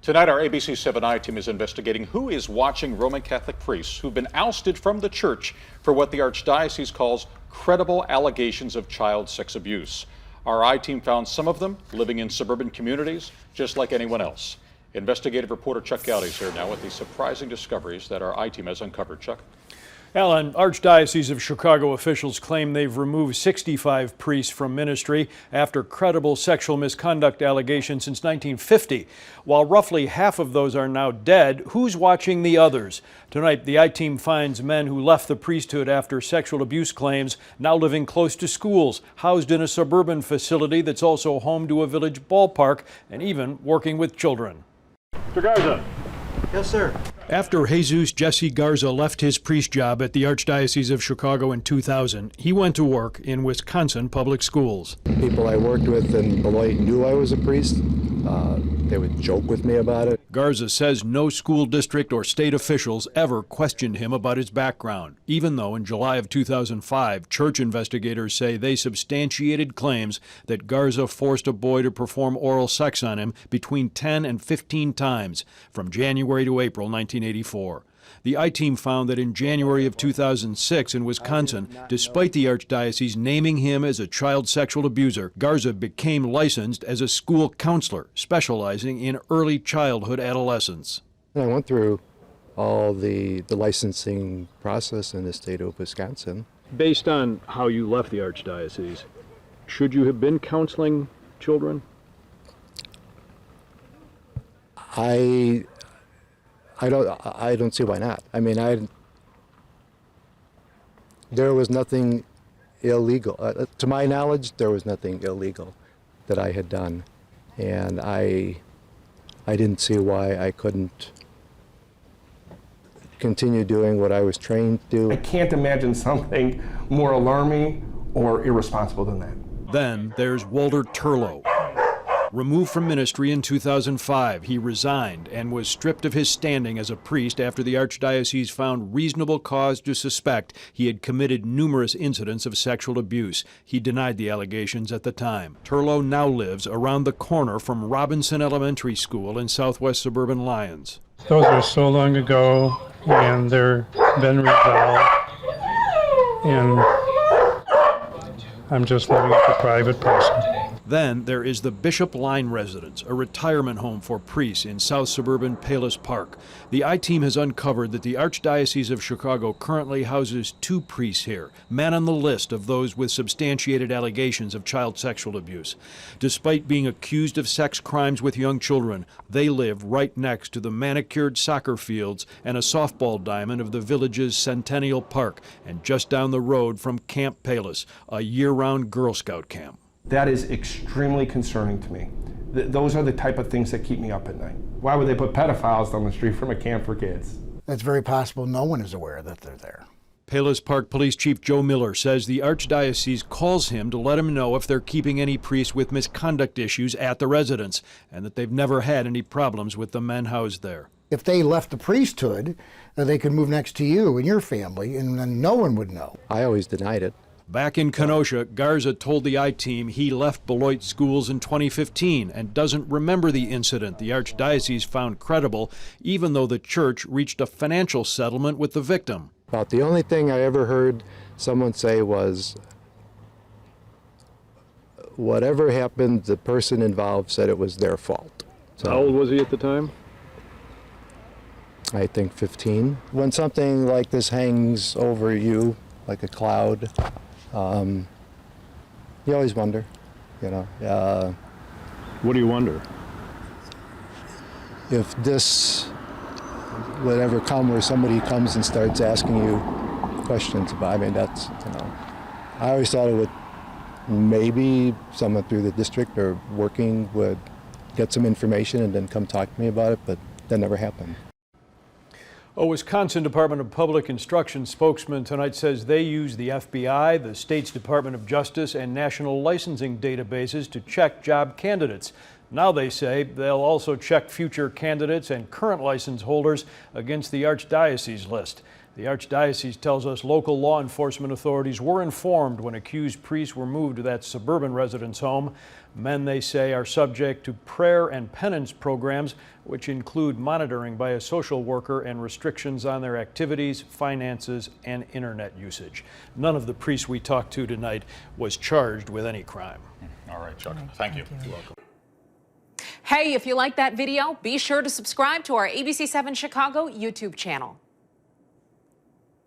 Tonight, our ABC 7 I team is investigating who is watching Roman Catholic priests who've been ousted from the church for what the Archdiocese calls credible allegations of child sex abuse. Our I team found some of them living in suburban communities, just like anyone else. Investigative reporter Chuck Gowdy is here now with the surprising discoveries that our I team has uncovered. Chuck? Alan, Archdiocese of Chicago officials claim they've removed 65 priests from ministry after credible sexual misconduct allegations since 1950. While roughly half of those are now dead, who's watching the others? Tonight, the I-Team finds men who left the priesthood after sexual abuse claims, now living close to schools, housed in a suburban facility that's also home to a village ballpark, and even working with children. Mr. Garza. Yes, sir. After Jesus Jesse Garza left his priest job at the Archdiocese of Chicago in 2000, he went to work in Wisconsin public schools. People I worked with in Beloit knew I was a priest. They would joke with me about it. Garza says no school district or state officials ever questioned him about his background, even though in July of 2005, church investigators say they substantiated claims that Garza forced a boy to perform oral sex on him between 10 and 15 times from January to April 1984. The I-Team found that in January of 2006 in Wisconsin, despite the Archdiocese naming him as a child sexual abuser, Garza became licensed as a school counselor, specializing in early childhood adolescence. I went through all the licensing process in the state of Wisconsin. Based on how you left the Archdiocese, should you have been counseling children? I don't see why not. I mean, there was nothing illegal. To my knowledge, there was nothing illegal that I had done. And I didn't see why I couldn't continue doing what I was trained to do. I can't imagine something more alarming or irresponsible than that. Then there's Walter Turlow. Removed from ministry in 2005, he resigned and was stripped of his standing as a priest after the Archdiocese found reasonable cause to suspect he had committed numerous incidents of sexual abuse. He denied the allegations at the time. Turlow now lives around the corner from Robinson Elementary School in southwest suburban Lyons. Those were so long ago, and they're been resolved, and I'm just living as a private person. Then there is the Bishop Line Residence, a retirement home for priests in south suburban Palos Park. The I-Team has uncovered that the Archdiocese of Chicago currently houses 2 priests here, men on the list of those with substantiated allegations of child sexual abuse. Despite being accused of sex crimes with young children, they live right next to the manicured soccer fields and a softball diamond of the village's Centennial Park, and just down the road from Camp Palos, a year-round Girl Scout camp. That is extremely concerning to me. Those are the type of things that keep me up at night. Why would they put pedophiles down the street from a camp for kids? It's very possible no one is aware that they're there. Palos Park Police Chief Joe Miller says the Archdiocese calls him to let him know if they're keeping any priests with misconduct issues at the residence, and that they've never had any problems with the men housed there. If they left the priesthood, they could move next to you and your family, and then no one would know. I always denied it. Back in Kenosha, Garza told the I-Team he left Beloit schools in 2015 and doesn't remember the incident the Archdiocese found credible, even though the church reached a financial settlement with the victim. About the only thing I ever heard someone say was, whatever happened, the person involved said it was their fault. So, how old was he at the time? I think 15. When something like this hangs over you like a cloud, you always wonder, you know. What do you wonder? If this would ever come where somebody comes and starts asking you questions about, I mean, that's, you know, I always thought it would, maybe someone through the district or working would get some information and then come talk to me about it, but that never happened. A Wisconsin Department of Public Instruction spokesman tonight says they use the FBI, the state's Department of Justice, and national licensing databases to check job candidates. Now they say they'll also check future candidates and current license holders against the Archdiocese list. The Archdiocese tells us local law enforcement authorities were informed when accused priests were moved to that suburban residence home. Men, they say, are subject to prayer and penance programs, which include monitoring by a social worker and restrictions on their activities, finances, and internet usage. None of the priests we talked to tonight was charged with any crime. All right, Chuck. Thank you. You're welcome. Hey, if you like that video, be sure to subscribe to our ABC7 Chicago YouTube channel.